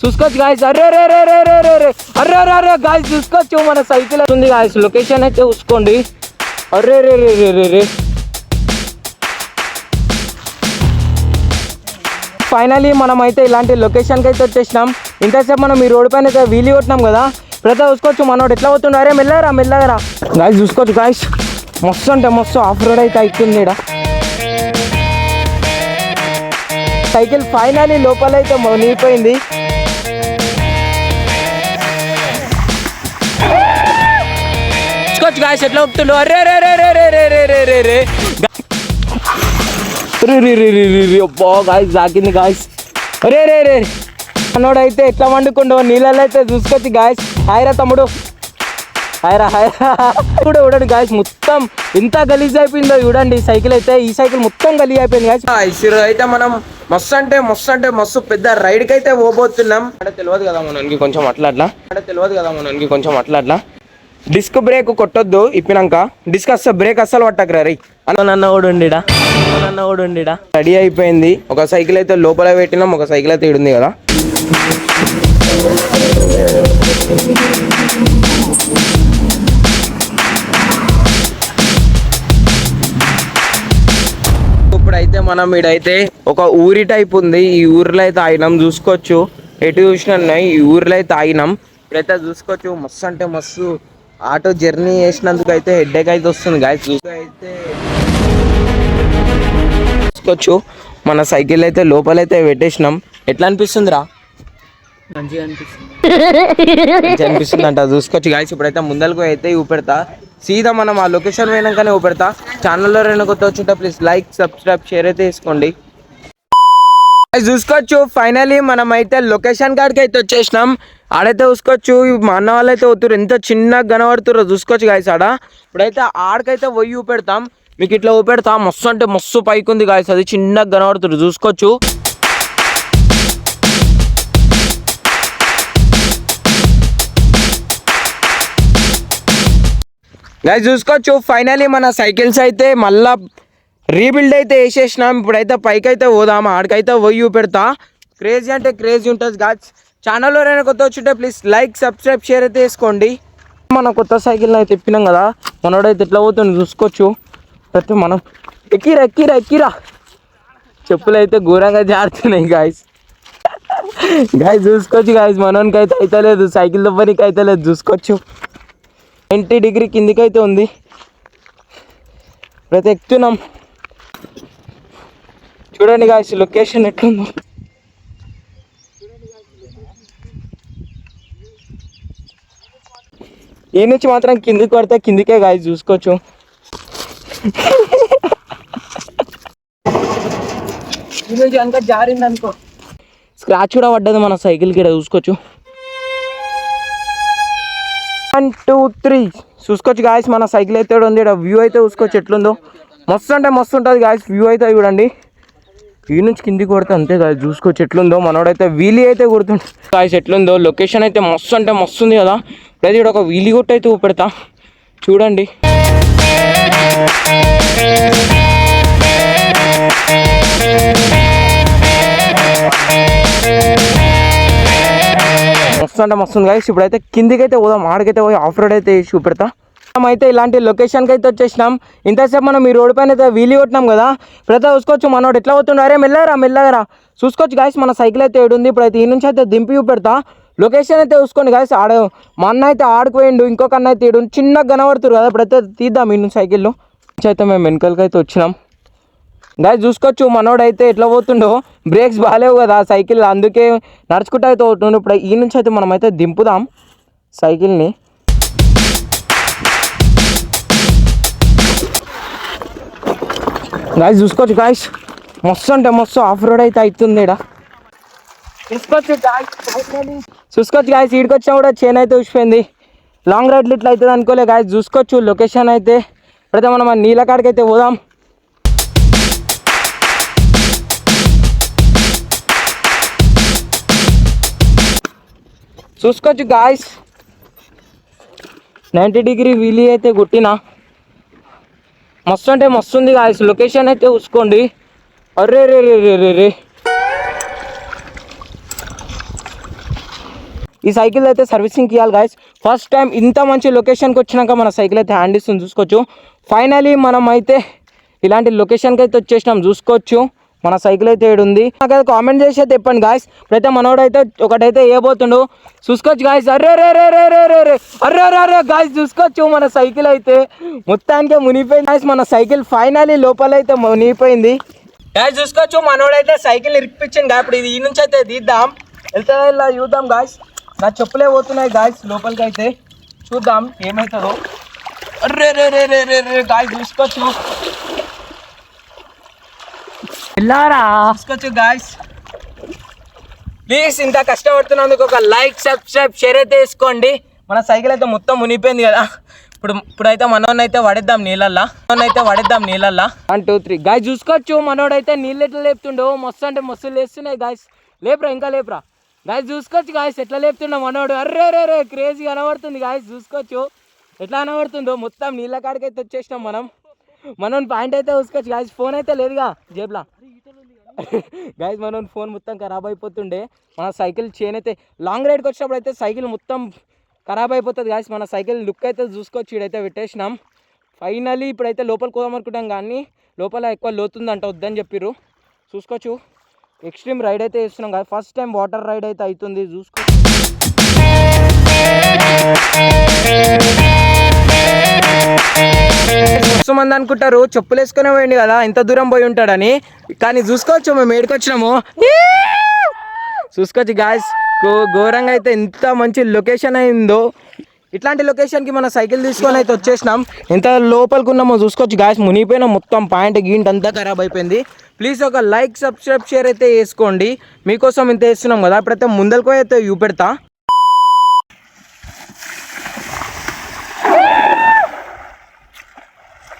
చూసుకోవచ్చు guys. Array రే రే రే రే రే రే array రే రే guys చూసుకోవచ్చు మన సైకిల్ ఉంది గాయస్. లొకేషన్ అయితే చూసుకోండి. అర్రే రే రే రే రే రే ఫైనలీ మనం అయితే ఇలాంటి లొకేషన్కి అయితే వచ్చేసినాం. ఇంతసేపు మనం ఈ రోడ్ పైన అయితే వీలు కొట్టినాం కదా. ప్రతి చూసుకోవచ్చు మనోడు ఎట్లా పోతుండే. అరే మెల్లగరా మెల్లగరా గాయస్ చూసుకోవచ్చు గాయస్. మస్తు అంటే మస్తు ఆఫ్ రోడ్ అయితే అవుతుంది ఇక్కడ. సైకిల్ ఫైనలీ లోపలైతే మునిగిపోయింది. చూసుకోవచ్చు గాయస్ ఎట్లా ఊపుతుండో. అరే రే రే రే రే రే రే రే రే రే అబ్బా గాయస్ తాకింది గాయస్. అరే రే రే మనోడు అయితే ఎట్లా వండుకుండో నీళ్ళలో అయితే చూసుకోవచ్చు గాయస్. హాయ్రా తమ్ముడు హాయ్రా హాయ్రా కూడా చూడండి గాయస్. మొత్తం ఎంత గలీజ్ అయిపోయిందో చూడండి సైకిల్ అయితే. ఈ సైకిల్ మొత్తం గలీజ్ అయిపోయింది గాయస్. ఈరోజు అయితే మనం మస్తు అంటే మస్తు పెద్ద రైడ్కి అయితే పోబోతున్నాం. అంటే తెలియదు కదా మనకి కొంచెం అట్లా డిస్క్ బ్రేక్ కొట్టొద్దు ఇప్పినాక. డిస్క్ బ్రేక్ అస్సలు పట్టకరా రై నన్న కూడా ఉండిడా. రెడీ అయిపోయింది. ఒక సైకిల్ అయితే లోపల పెట్టినాం, ఒక సైకిల్ అయితే ఇడుంది కదా. ఇప్పుడైతే మనం ఇడైతే ఒక ఊరి టైప్ ఉంది. ఈ ఊర్లో అయితే ఆగినాం చూసుకోవచ్చు. ఎటు చూసినా ఈ ఊర్లో అయితే ఆగినాం. ఇప్పుడైతే చూసుకోవచ్చు మస్తు అంటే మస్తు ఆటో జర్నీ చేసినందుకు అయితే హెడ్ఏక్ అయితే వస్తుంది గాయస్. చూసుకోవచ్చు మన సైకిల్ అయితే లోపలైతే పెట్టేసినాం. ఎట్లా అనిపిస్తుందిరా? మంచిగా అనిపిస్తుంది అంట. చూసుకోవచ్చు గాయస్. ఇప్పుడైతే ముందరకు అయితే ఊపెడతా సీదా మనం ఆ లొకేషన్ పోయినాకనే ఊపెడతా. ఛానల్లో రెండు కొత్త వచ్చింటే ప్లీజ్ లైక్ సబ్స్క్రైబ్ షేర్ అయితే వేసుకోండి. చూసుకోవచ్చు ఫైనలీ మనం అయితే లొకేషన్ కాడికి అయితే వచ్చేసినాం. ఆడైతే చూసుకోవచ్చు మా అన్న వాళ్ళు అయితే పోతురు. ఎంత చిన్నగా కనబడుతుర్రో చూసుకోవచ్చు గాయస్ ఆడ. ఇప్పుడైతే ఆడకైతే పోయి ఊపెడతాం. మీకు ఇట్లా ఊపెడతా. మస్తు అంటే మస్తు పైకి ఉంది గాయస్. అది చిన్నగా కనబడుతుర్రు చూసుకోవచ్చు. గాయస్ చూసుకోవచ్చు ఫైనలీ మన సైకిల్స్ అయితే మళ్ళా రీబిల్డ్ అయితే వేసేసినాం. ఇప్పుడైతే పైకి అయితే పోదాం. ఆడికైతే పోయి పెడతా. క్రేజీ అంటే క్రేజీ ఉంటుంది గాయస్. ఛానల్లో ఎవరైనా కొత్త వచ్చింటే ప్లీజ్ లైక్ సబ్స్క్రైబ్ షేర్ అయితే వేసుకోండి. మన కొత్త సైకిల్ అయితే తిప్పినాం కదా. మనోడైతే ఎట్లా పోతుంది చూసుకోవచ్చు. అయితే మనం ఎక్కిరా చెప్పులు అయితే ఘోరంగా జారుతున్నాయి గాయస్. చూసుకోవచ్చు గాయస్. మనోనికి అయితే లేదు, సైకిల్ దొబ్బనికి అయితే లేదు చూసుకోవచ్చు. 90 డిగ్రీ కిందికి అయితే ఉంది. ఇప్పుడైతే ఎక్కుతున్నాం. చూడండి గాయస్ లొకేషన్ ఎట్లుందో. ఈ నుంచి మాత్రం కిందికి పడితే కిందికే గాయస్ చూసుకోవచ్చు. ఈ నుంచి అంతా జారింది అనుకో. స్క్రాచ్ కూడా పడ్డది మన సైకిల్కి ఇక్కడ చూసుకోవచ్చు. 1 2 3 చూసుకోవచ్చు గాయస్. మన సైకిల్ అయితే ఉంది. ఇక్కడ వ్యూ అయితే చూసుకోవచ్చు ఎట్లుందో. మస్తు అంటే మస్తు ఉంటుంది గాయస్. వ్యూ అయితే చూడండి. ఈ నుంచి కిందికి కొడితే అంతే గాయస్. చూసుకోవచ్చు ఎట్లుందో. మనోడైతే వీలీ అయితే కొడుతుంది గాయస్. ఎట్లుందో లొకేషన్ అయితే మస్తు అంటే మస్తు ఉంది కదా. ఇప్పుడైతే ఇక్కడ ఒక వీలీ కొట్టు అయితే ఊపెడతా చూడండి. మస్తు అంటే మస్తు ఉంది గాయస్. ఇప్పుడైతే కిందికి అయితే పోదాం. ఆడికైతే పోయి ఆఫ్ రోడ్ అయితే వేసి చూపెడతా. అయితే ఇలాంటి లొకేషన్కి అయితే వచ్చేసినాం. ఇంతసేపు మనం ఈ రోడ్ పైన అయితే వీలు కొట్టినాం కదా. ఇప్పుడైతే చూసుకోవచ్చు మనోడు ఎట్లా పోతుండే. అరే మెల్లగరా చూసుకోవచ్చు గాయస్. మన సైకిల్ అయితే ఏడుంది. ఇప్పుడైతే ఈ నుంచి అయితే దింపి చూపెడతా. లొకేషన్ అయితే చూసుకోండి గాయస్. మా అన్న అయితే ఆడుకుపోయిండు. ఇంకొక అన్న అయితే ఏడు చిన్నగా కనబడుతురు కదా. ఇప్పుడైతే తీద్దాం ఈ నుంచి సైకిల్లో అయితే మేము వెనకాలకి అయితే వచ్చినాం గాయస్. చూసుకోవచ్చు మనోడు అయితే ఎట్లా పోతుండో. బ్రేక్స్ బాగాలేవు కదా సైకిల్, అందుకే నడుచుకుంటూ అయితే పోతుండు. ఇప్పుడు ఈ నుంచి అయితే మనం అయితే దింపుదాం సైకిల్ని. గాయస్ చూసుకోవచ్చు గాయస్. మస్తు అంటే మస్తు ఆఫ్ రోడ్ అయితే అవుతుంది ఇక్కడ. చూసుకోవచ్చు గాయస్. ఈడికి వచ్చినా కూడా చైన్ అయితే ఊసిపోయింది. లాంగ్ రైడ్లు ఇట్లా అవుతుంది అనుకోలే గాయస్. చూసుకోవచ్చు లొకేషన్ అయితే. ఇప్పుడైతే మనం నీళ్ళ కాడికి అయితే పోదాం. చూసుకోవచ్చు గాయస్. 90 డిగ్రీ వీలీ అయితే కొట్టినా. మస్తు అంటే మస్తు ఉంది గాయస్. లొకేషన్ అయితే చూసుకోండి. అర్రే రే రే రే రే రే ఈ సైకిల్ అయితే సర్వీసింగ్కి ఇవ్వాలి గాయస్. ఫస్ట్ టైం ఇంత మంచి లొకేషన్కి వచ్చినాక మన సైకిల్ అయితే హ్యాండ్ ఇస్తుంది చూసుకోవచ్చు. ఫైనలీ మనం అయితే ఇలాంటి లొకేషన్కి అయితే వచ్చేసినాం చూసుకోవచ్చు. మన సైకిల్ అయితే ఏడుంది నాకైతే కామెంట్ చేసి అయితే చెప్పండి గాయస్. ఇప్పుడైతే మనోడైతే ఒకటైతే వేయబోతుండు చూసుకోవచ్చు గాయస్. అర్రే రే రే రే రే రే రే అర్రే రే రే గాయస్ చూసుకోవచ్చు. మన సైకిల్ అయితే మొత్తానికి మునిగిపోయింది గాయస్. మన సైకిల్ ఫైనలీ లోపల అయితే మునిగిపోయింది గాయస్ చూసుకోవచ్చు. మనోడైతే సైకిల్ ఇరికిపించింది గాయ. ఇప్పుడు ఇది ఈ నుంచి అయితే తీద్దాం, వెళ్తే ఇలా చూద్దాం గాయస్. నా చెప్పులే పోతున్నాయి గాయస్ లోపలికి అయితే, చూద్దాం ఏమవుతుందో. అర్రే రే రే రే రే రే గాయస్ చూసుకోవచ్చు. వెళ్ళారా చూసుకోవచ్చు గాయస్. ప్లీజ్ ఇంత కష్టపడుతున్నందుకు ఒక లైక్ సబ్స్క్రైబ్ షేర్ అయితే వేసుకోండి. మన సైకిల్ అయితే మొత్తం మునిగిపోయింది కదా. ఇప్పుడైతే మనోన్నైతే పడేద్దాం నీళ్ళల్లా. 1 2 3 గాయస్ చూసుకోవచ్చు. మనోడైతే నీళ్ళు ఎట్లా లేపుతుండో మస్తు అంటే మస్తు లేస్తున్నాయి గాయస్. లేపురా ఇంకా లేపురా గాయస్ చూసుకోవచ్చు గాయస్. ఎట్లా లేపుతుండో మనోడు. అర్రే రే రే క్రేజీ కనబడుతుంది గాయస్ చూసుకోవచ్చు. ఎట్లా కనబడుతుందో మొత్తం నీళ్ళ కాడికి అయితే వచ్చేసినాం మనం. పాయింట్ అయితే చూసుకోవచ్చు గాయస్. ఫోన్ అయితే లేదుగా జేబులా గాయస్. ఫోన్ మొత్తం ఖరాబ్ అయిపోతుండే. మన సైకిల్ చైన్ అయితే లాంగ్ రైడ్కి వచ్చినప్పుడు అయితే సైకిల్ మొత్తం ఖరాబ్ అయిపోతుంది గాయస్. మన సైకిల్ లుక్ అయితే చూసుకోవచ్చు. ఇడైతే పెట్టేసినాం ఫైనలీ. ఇప్పుడైతే లోపలికి పోదాం అనుకుంటాం కానీ లోపల ఎక్కువ లోతుందంట, వద్దని చెప్పిర్రు. చూసుకోవచ్చు ఎక్స్ట్రీమ్ రైడ్ అయితే వేస్తున్నాం కదా. ఫస్ట్ టైం వాటర్ రైడ్ అయితే అవుతుంది చూసుకోవచ్చు. మంది అనుకుంటారు చెప్పులు వేసుకునే పోయింది కదా ఇంత దూరం పోయి ఉంటాడని, కానీ చూసుకోవచ్చు మేము ఏడుకొచ్చినాము. చూసుకోవచ్చు గాయస్. ఘోరంగా అయితే ఎంత మంచి లొకేషన్ అయిందో. ఇట్లాంటి లొకేషన్కి మన సైకిల్ తీసుకొని అయితే వచ్చేసినాం. ఎంత లోపలికి ఉన్నామో చూసుకోవచ్చు గాయస్. మునిగిపోయినా మొత్తం పాయింట్ గీంట్ అంతా ఖరాబ్ అయిపోయింది. ప్లీజ్ ఒక లైక్ సబ్స్క్రైబ్ షేర్ అయితే వేసుకోండి. మీకోసం ఇంత వేస్తున్నాం కదా. ఇప్పుడైతే ముందరకు అయితే చూపెడతా.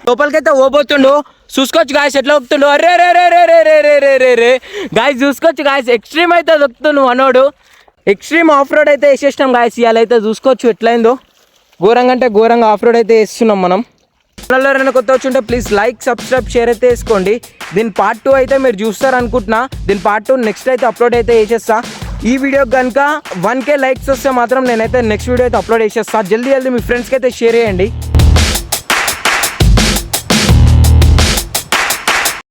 లోపలికైతే ఓబోతుండు చూసుకోవచ్చు గాయస్. ఎట్లా దొక్కుతుండు. అరే రే రే రే రే రే రే రే రే రే గాయస్ చూసుకోవచ్చు గాయస్. ఎక్స్ట్రీమ్ అయితే దొక్కుతుండు మనోడు. ఎక్స్ట్రీమ్ ఆఫ్ రోడ్ అయితే వేసేసినాం గాయస్. ఇవాళ అయితే చూసుకోవచ్చు ఎట్లయిందో. ఘోరంగా అంటే ఘోరంగా ఆఫ్ రోడ్ అయితే వేస్తున్నాం మనం. ఛానల్లో ఎవరైనా కొత్త వచ్చి ప్లీజ్ లైక్ సబ్స్క్రైబ్ షేర్ అయితే వేసుకోండి. దీని పార్ట్ 2 అయితే మీరు చూస్తారనుకుంటున్నా. దీని పార్ట్ 2 నెక్స్ట్ అయితే అప్లోడ్ అయితే చేసేస్తా. ఈ వీడియోకి కనుక 1K లైక్స్ వస్తే మాత్రం నేనైతే నెక్స్ట్ వీడియో అయితే అప్లోడ్ చేసేస్తా. జల్దీ మీ ఫ్రెండ్స్కి అయితే షేర్ చేయండి.